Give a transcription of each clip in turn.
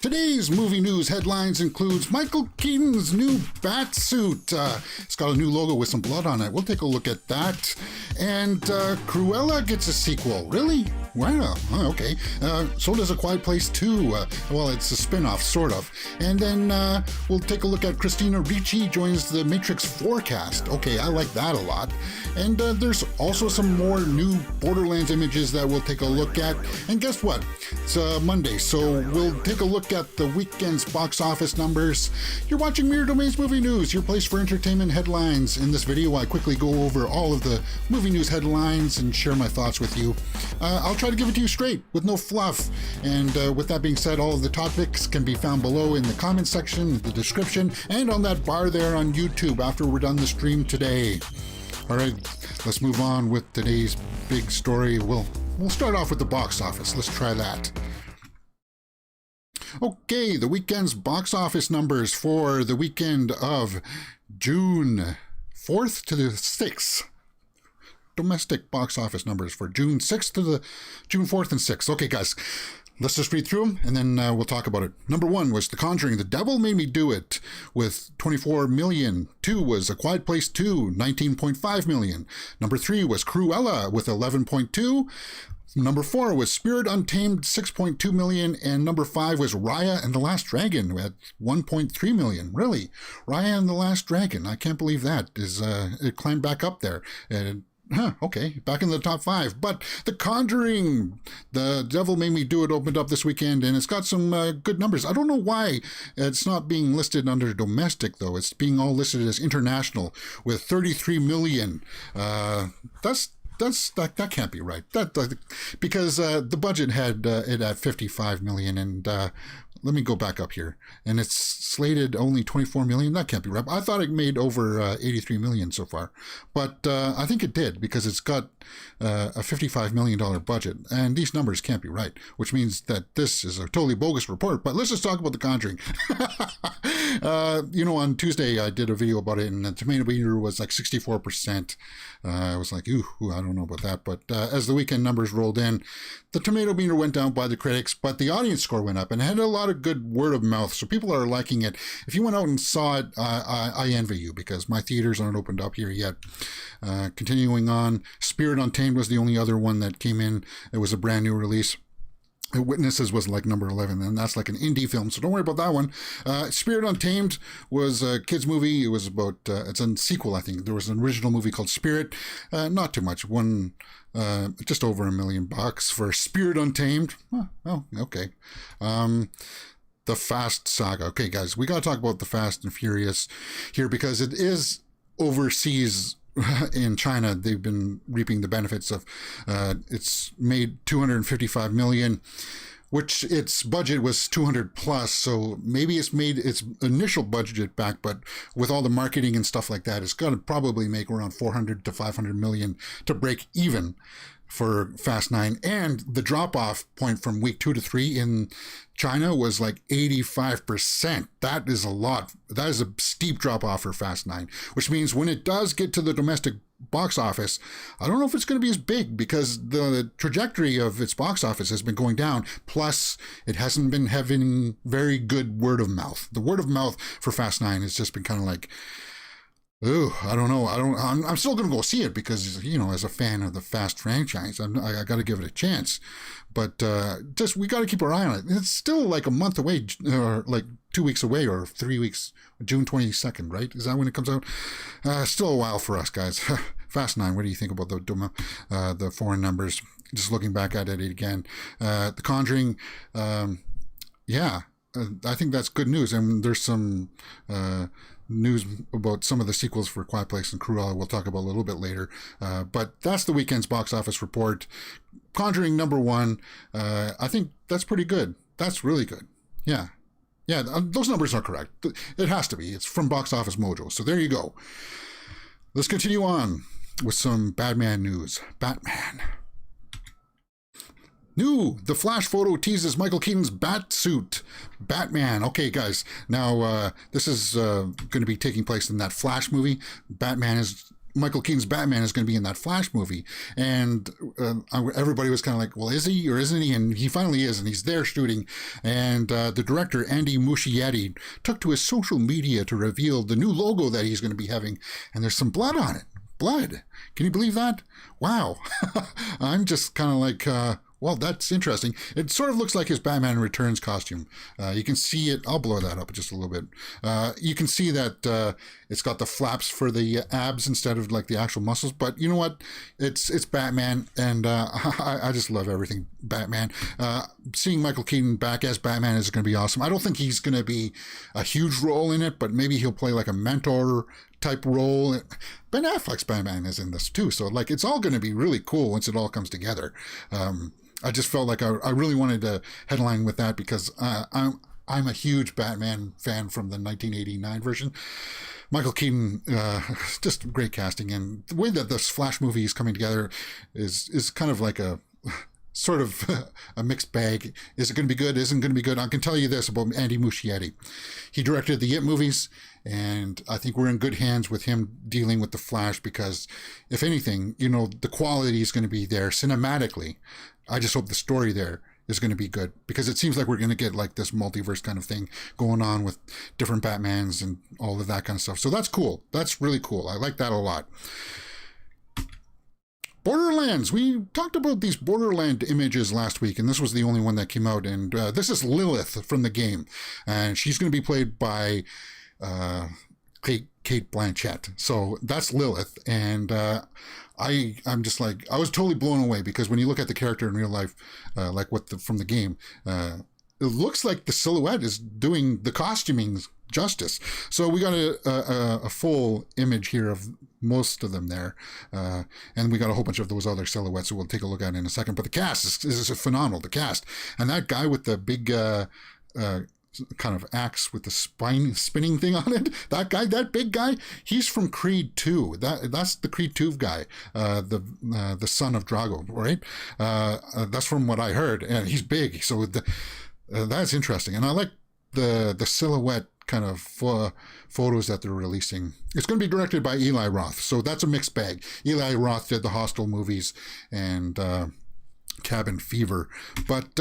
Today's movie news headlines includes Michael Keaton's new bat suit. It's got a new logo with some blood on it. We'll take a look at that. And Cruella gets a sequel. Really? Wow. Oh, okay. So does A Quiet Place 2. Well, it's a spin-off, sort of. And then we'll take a look at Christina Ricci joins the Matrix 4 cast. Okay, I like that a lot. And there's also some more new Borderlands images that we'll take a look at. And guess what? It's Monday, so we'll take a look at the weekend's box office numbers. You're watching Mirror Domains Movie News, your place for entertainment headlines. In this video, I quickly go over all of the movie news headlines and share my thoughts with you. I'll try to give it to you straight, with no fluff. And with that being said, all of the topics can be found below in the comment section, the description, and on that bar there on YouTube after we're done the stream today. All right, let's move on with today's big story. We'll start off with the box office. Let's try that. Okay, the weekend's box office numbers for the weekend of June 4th to the 6th. Domestic box office numbers for June 6th to the June 4th and 6th. Okay, guys, let's just read through them and then we'll talk about it. Number 1 was The Conjuring the Devil Made Me Do It with 24 million. 2 was A Quiet Place 2, 19.5 million. Number 3 was Cruella with 11.2. Number 4 was Spirit Untamed, 6.2 million, and number 5 was Raya and the Last Dragon at 1.3 million. Really? Raya and the Last Dragon. I can't believe that. It climbed back up there. Okay, back in the top 5. But The Conjuring, The Devil Made Me Do It opened up this weekend, and it's got some good numbers. I don't know why it's not being listed under domestic, though. It's being all listed as international with 33 million. That can't be right. Because the budget had it at 55 million, and let me go back up here, and it's slated only 24 million. That can't be right. I thought it made over 83 million so far, but I think it did because it's got a $55 million budget, and these numbers can't be right, which means that this is a totally bogus report. But let's just talk about The Conjuring. On Tuesday I did a video about it, and the tomato meter was like 64%. I was like, ooh, I don't know about that. But as the weekend numbers rolled in, the tomato meter went down by the critics, but the audience score went up, and it had a lot of good word of mouth. So people are liking it. If you went out and saw it, I envy you because my theaters aren't opened up here yet. Continuing on, Spirit Untamed was the only other one that came in. It was a brand new release. Witnesses was like number 11, and that's like an indie film, so don't worry about that one. Spirit Untamed was a kids movie. It was about it's a sequel, I think. There was an original movie called Spirit, not too much, just over $1 million for Spirit Untamed. Oh, okay. The Fast Saga. Okay, guys, we got to talk about the Fast and Furious here because it is overseas. In China, they've been reaping the benefits of it's made 255 million, which its budget was 200 plus, so maybe it's made its initial budget back, but with all the marketing and stuff like that, it's going to probably make around 400 to 500 million to break even for Fast 9. And the drop-off point from week 2 to 3 in China was like 85%. That is a lot. That is a steep drop-off for Fast 9, which means when it does get to the domestic box office, I don't know if it's going to be as big because the trajectory of its box office has been going down. Plus, it hasn't been having very good word of mouth. The word of mouth for Fast 9 has just been kind of like, ooh, I don't know. I'm still going to go see it because, as a fan of the Fast franchise, I got to give it a chance. But we got to keep our eye on it. It's still like a month away, or like 2 weeks away, or 3 weeks, June 22nd, right? Is that when it comes out? Still a while for us, guys. Fast 9, what do you think about the foreign numbers? Just looking back at it again. The Conjuring, I think that's good news. And there's some news about some of the sequels for Quiet Place and Cruella we'll talk about a little bit later. But that's the weekend's box office report. Conjuring number 1. I think that's pretty good. That's really good. Yeah, those numbers are correct. It has to be. It's from Box Office Mojo. So there you go. Let's continue on with some Batman news. Batman. New, the Flash photo teases Michael Keaton's bat suit. Batman. Okay, guys. Now, this is going to be taking place in that Flash movie. Batman is Michael Keaton's Batman is going to be in that Flash movie. And everybody was kind of like, well, is he or isn't he? And he finally is, and he's there shooting. And the director, Andy Muschietti, took to his social media to reveal the new logo that he's going to be having. And there's some blood on it. Blood. Can you believe that? Wow. I'm just kind of like... well, that's interesting. It sort of looks like his Batman Returns costume. You can see it. I'll blow that up just a little bit. You can see that it's got the flaps for the abs instead of like the actual muscles. But you know what? It's Batman, and I just love everything Batman. Seeing Michael Keaton back as Batman is going to be awesome. I don't think he's going to be a huge role in it, but maybe he'll play like a mentor type role. Ben Affleck's Batman is in this too, so like it's all going to be really cool once it all comes together. I just felt like I really wanted to headline with that because I'm a huge Batman fan from the 1989 version. Michael Keaton, just great casting, and the way that this Flash movie is coming together is kind of like a sort of a mixed bag. Is it going to be good? Isn't going to be good? I can tell you this about Andy Muschietti. He directed the It movies, and I think we're in good hands with him dealing with the Flash because, if anything, you know, the quality is going to be there cinematically. I just hope the story there is going to be good because it seems like we're going to get like this multiverse kind of thing going on with different Batmans and all of that kind of stuff. So that's cool. That's really cool. I like that a lot. Borderlands. We talked about these Borderland images last week, and this was the only one that came out. And this is Lilith from the game, and she's going to be played by Kate Blanchett. So that's Lilith, and I'm just like, I was totally blown away because when you look at the character in real life, like from the game, it looks like the silhouette is doing the costuming justice. So we got a full image here of most of them there, and we got a whole bunch of those other silhouettes that we'll take a look at in a second. But the cast is phenomenal. The cast, and that guy with the big kind of axe with the spinning thing on it, that big guy, he's from Creed 2. That's the Creed 2 guy, the son of Drago, right? That's from what I heard, and he's big, so that's interesting. And I like the silhouette kind of photos that they're releasing. It's going to be directed by Eli Roth, so that's a mixed bag. Eli Roth did the Hostel movies and Cabin Fever. But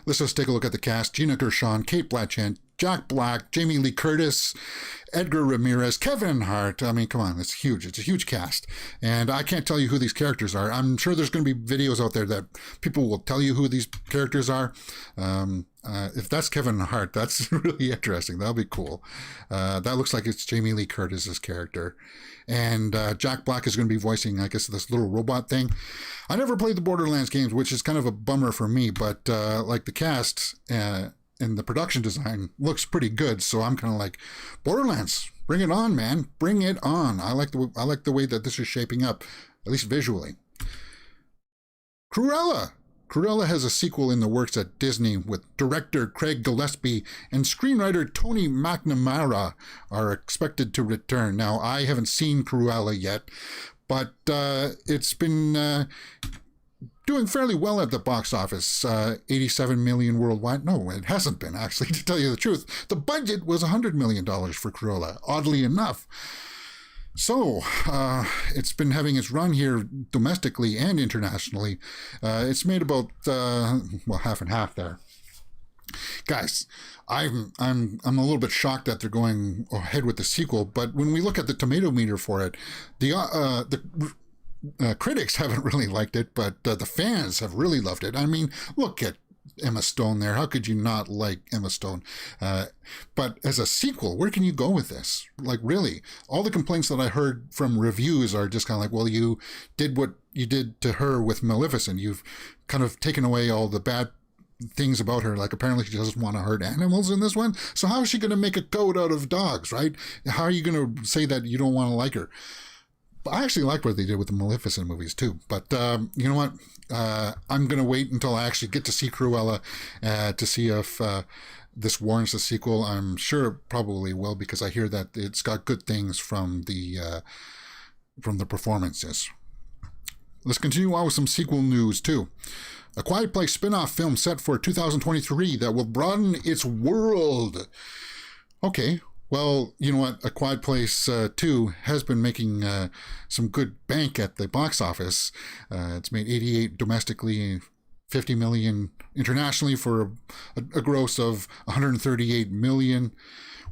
let's just take a look at the cast. Gina Gershon, Kate Blanchett, Jack Black, Jamie Lee Curtis, Edgar Ramirez, Kevin Hart. I mean, come on, it's huge. It's a huge cast. And I can't tell you who these characters are. I'm sure there's going to be videos out there that people will tell you who these characters are. If that's Kevin Hart, that's really interesting. That'll be cool. That looks like it's Jamie Lee Curtis's character. And Jack Black is going to be voicing, I guess, this little robot thing. I never played the Borderlands games, which is kind of a bummer for me, but like the cast and the production design looks pretty good. So I'm kind of like, Borderlands, bring it on, man. Bring it on. I like the way that this is shaping up, at least visually. Cruella. Cruella has a sequel in the works at Disney with director Craig Gillespie and screenwriter Tony McNamara are expected to return. Now, I haven't seen Cruella yet, but it's been doing fairly well at the box office. 87 million worldwide. No, it hasn't been, actually, to tell you the truth. The budget was $100 million for Cruella, oddly enough. So, it's been having its run here domestically and internationally. It's made about, half and half there. Guys, I'm a little bit shocked that they're going ahead with the sequel, but when we look at the tomato meter for it, the critics haven't really liked it, but the fans have really loved it. I mean, look at Emma Stone there. How could you not like Emma Stone? But as a sequel, where can you go with this? Like, really, all the complaints that I heard from reviews are just kind of like, well, you did what you did to her with Maleficent. You've kind of taken away all the bad things about her. Like, apparently she doesn't want to hurt animals in this one. So how is she going to make a goat out of dogs, right? How are you going to say that you don't want to like her? I actually like what they did with the Maleficent movies too. But you know what? I'm going to wait until I actually get to see Cruella to see if this warrants a sequel. I'm sure it probably will because I hear that it's got good things from the performances. Let's continue on with some sequel news too. A Quiet Place spin-off film set for 2023 that will broaden its world. Okay. Well, you know what? A Quiet Place 2 has been making some good bank at the box office. It's made 88 domestically, 50 million internationally for a gross of 138 million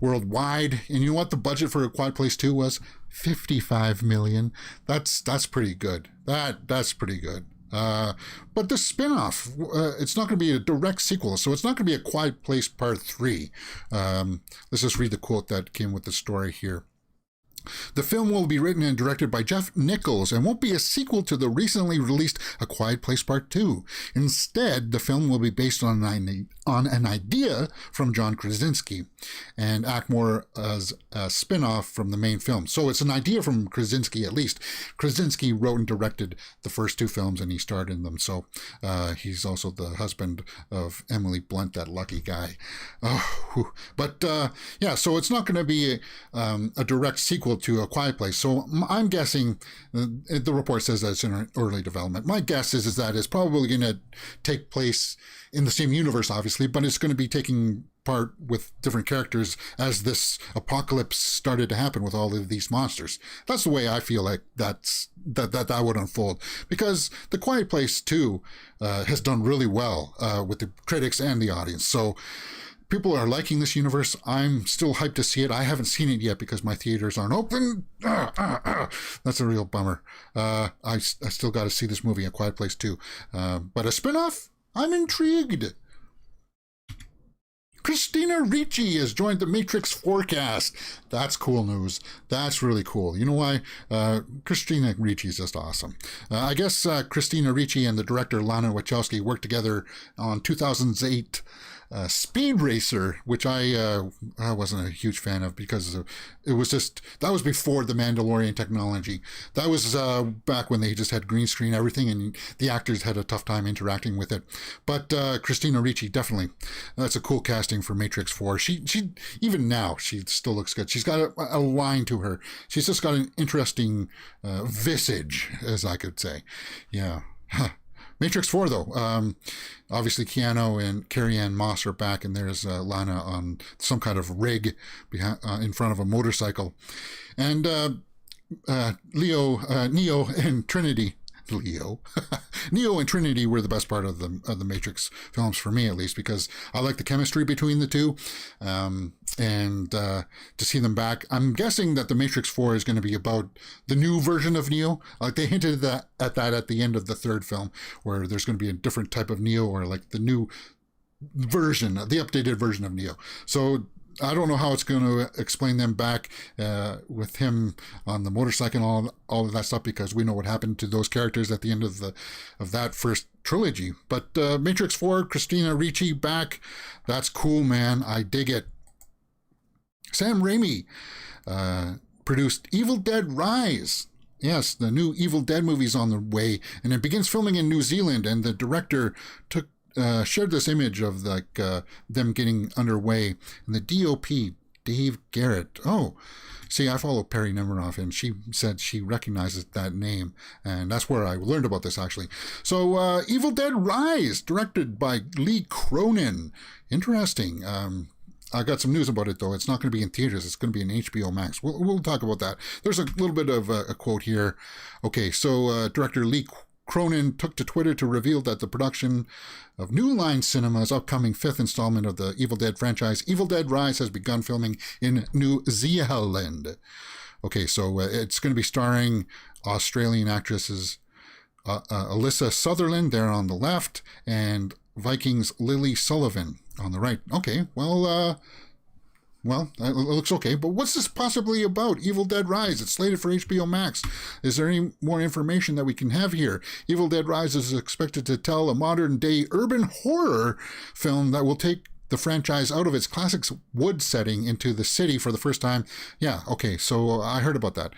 worldwide. And you know what? The budget for A Quiet Place 2 was 55 million. That's pretty good. That's pretty good. But the spin-off, it's not going to be a direct sequel, so it's not going to be A Quiet Place Part 3. Let's just read the quote that came with the story here. The film will be written and directed by Jeff Nichols and won't be a sequel to the recently released A Quiet Place Part 2. Instead, the film will be based on an idea from John Krasinski and act more as a spin-off from the main film. So it's an idea from Krasinski, at least. Krasinski wrote and directed the first two films and he starred in them. So he's also the husband of Emily Blunt, that lucky guy. But yeah, so it's not going to be a direct sequel to A Quiet Place. So I'm guessing, the report says that it's in early development. My guess is that it's probably going to take place in the same universe, obviously, but it's going to be taking part with different characters as this apocalypse started to happen with all of these monsters. That's the way I feel like that would unfold, because The Quiet Place 2 has done really well with the critics and the audience. So people are liking this universe. I'm still hyped to see it. I haven't seen it yet because my theaters aren't open. That's a real bummer. I still got to see this movie, A Quiet Place 2. But a spinoff? I'm intrigued. Christina Ricci has joined the Matrix forecast. That's cool news. That's really cool. You know why? Christina Ricci is just awesome. I guess Christina Ricci and the director Lana Wachowski worked together on 2008 Speed Racer, which I wasn't a huge fan of because it was just, that was before the Mandalorian technology. That was back when they just had green screen everything and the actors had a tough time interacting with it. But Christina Ricci, definitely, that's a cool casting for Matrix 4. She even now, she still looks good. She's got a line to her. She's just got an interesting visage, as I could say. Yeah. Matrix 4, though, obviously Keanu and Carrie-Anne Moss are back, and there's Lana on some kind of rig in front of a motorcycle. And Neo and Trinity. Neo and Trinity were the best part of the Matrix films, for me at least, because I like the chemistry between the two. And to see them back, I'm guessing that the Matrix 4 is going to be about the new version of Neo. Like they hinted at that at the end of the third film, where there's going to be a different type of Neo, or like the new version, the updated version of Neo. So I don't know how it's going to explain them back with him on the motorcycle and all of that stuff, because we know what happened to those characters at the end of that first trilogy. But Matrix 4, Christina Ricci back. That's cool, man. I dig it. Sam Raimi produced Evil Dead Rise. Yes, the new Evil Dead movie's on the way, and it begins filming in New Zealand, and the director shared this image of them getting underway, and the DOP, Dave Garrett. Oh, see, I follow Perry Nemiroff, and she said she recognizes that name, and that's where I learned about this, actually. So, Evil Dead Rise, directed by Lee Cronin. Interesting. I got some news about it, though. It's not going to be in theaters. It's going to be in HBO Max. We'll talk about that. There's a little bit of a quote here. Okay, so director Lee Cronin took to Twitter to reveal that the production of New Line Cinema's upcoming fifth installment of the Evil Dead franchise, Evil Dead Rise, has begun filming in New Zealand. Okay, so it's going to be starring Australian actresses Alyssa Sutherland there on the left, and Vikings Lily Sullivan on the right. Okay, well, it looks okay, but what's this possibly about? Evil Dead Rise, it's slated for HBO Max. Is there any more information that we can have here? Evil Dead Rise is expected to tell a modern-day urban horror film that will take the franchise out of its classic wood setting into the city for the first time. Yeah, okay, so I heard about that.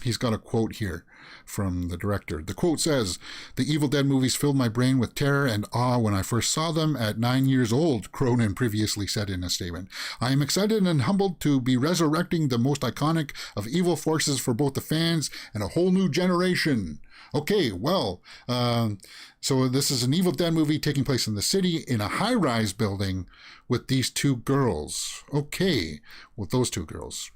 he's got a quote here from the director. The quote says, "The Evil Dead movies filled my brain with terror and awe when I first saw them at 9 years old," Cronin previously said in a statement. "I am excited and humbled to be resurrecting the most iconic of evil forces for both the fans and a whole new generation." Okay, well, so this is an Evil Dead movie taking place in the city in a high-rise building with these two girls. Okay, with those two girls.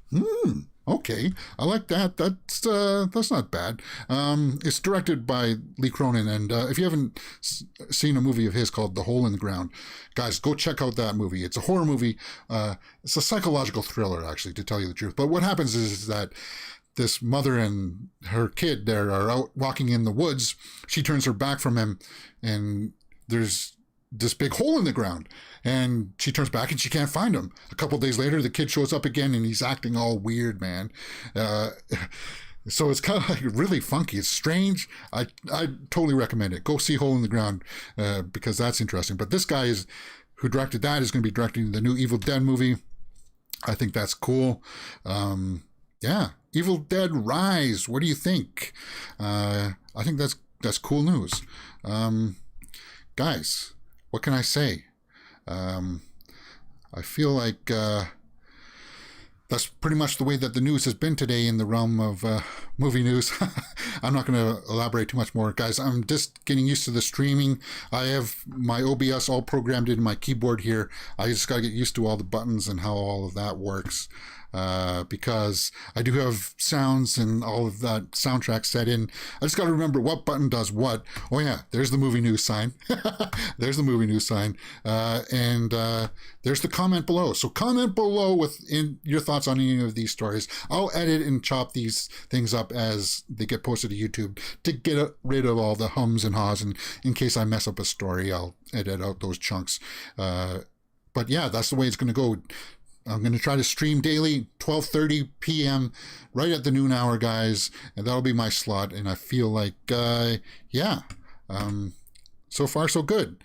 Okay, I like that. That's not bad. It's directed by Lee Cronin, and if you haven't seen a movie of his called The Hole in the Ground, guys, go check out that movie. It's a horror movie. It's a psychological thriller, actually, to tell you the truth. But what happens is that this mother and her kid there are out walking in the woods. She turns her back from him, and there's this big hole in the ground. And she turns back and she can't find him. A couple of days later, the kid shows up again, and he's acting all weird, man. So it's kind of like really funky. It's strange. I totally recommend it. Go see Hole in the Ground because that's interesting. But this guy who directed that is going to be directing the new Evil Dead movie. I think that's cool. Yeah, Evil Dead Rise. What do you think? I think that's cool news. Guys, what can I say? I feel like that's pretty much the way that the news has been today in the realm of movie news. I'm not going to elaborate too much more. Guys, I'm just getting used to the streaming. I have my OBS all programmed into my keyboard here. I just got to get used to all the buttons and how all of that works. Because I do have sounds and all of that soundtrack set in. I just got to remember what button does what. Oh yeah, there's the movie news sign. There's the movie news sign. And there's the comment below. So comment below with your thoughts on any of these stories. I'll edit and chop these things up as they get posted to YouTube to get rid of all the hums and haws. And in case I mess up a story, I'll edit out those chunks. But yeah, that's the way it's going to go. I'm going to try to stream daily, 12:30 p.m., right at the noon hour, guys, and that'll be my slot. And I feel like, so far so good.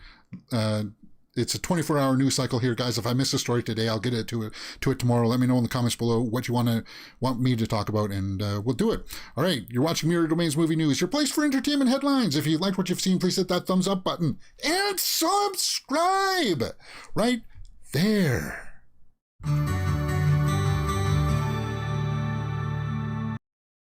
It's a 24-hour news cycle here, guys. If I miss a story today, I'll get it to it tomorrow. Let me know in the comments below what you want me to talk about, and we'll do it. All right, you're watching Mirror Domains Movie News, your place for entertainment headlines. If you liked what you've seen, please hit that thumbs up button and subscribe right there.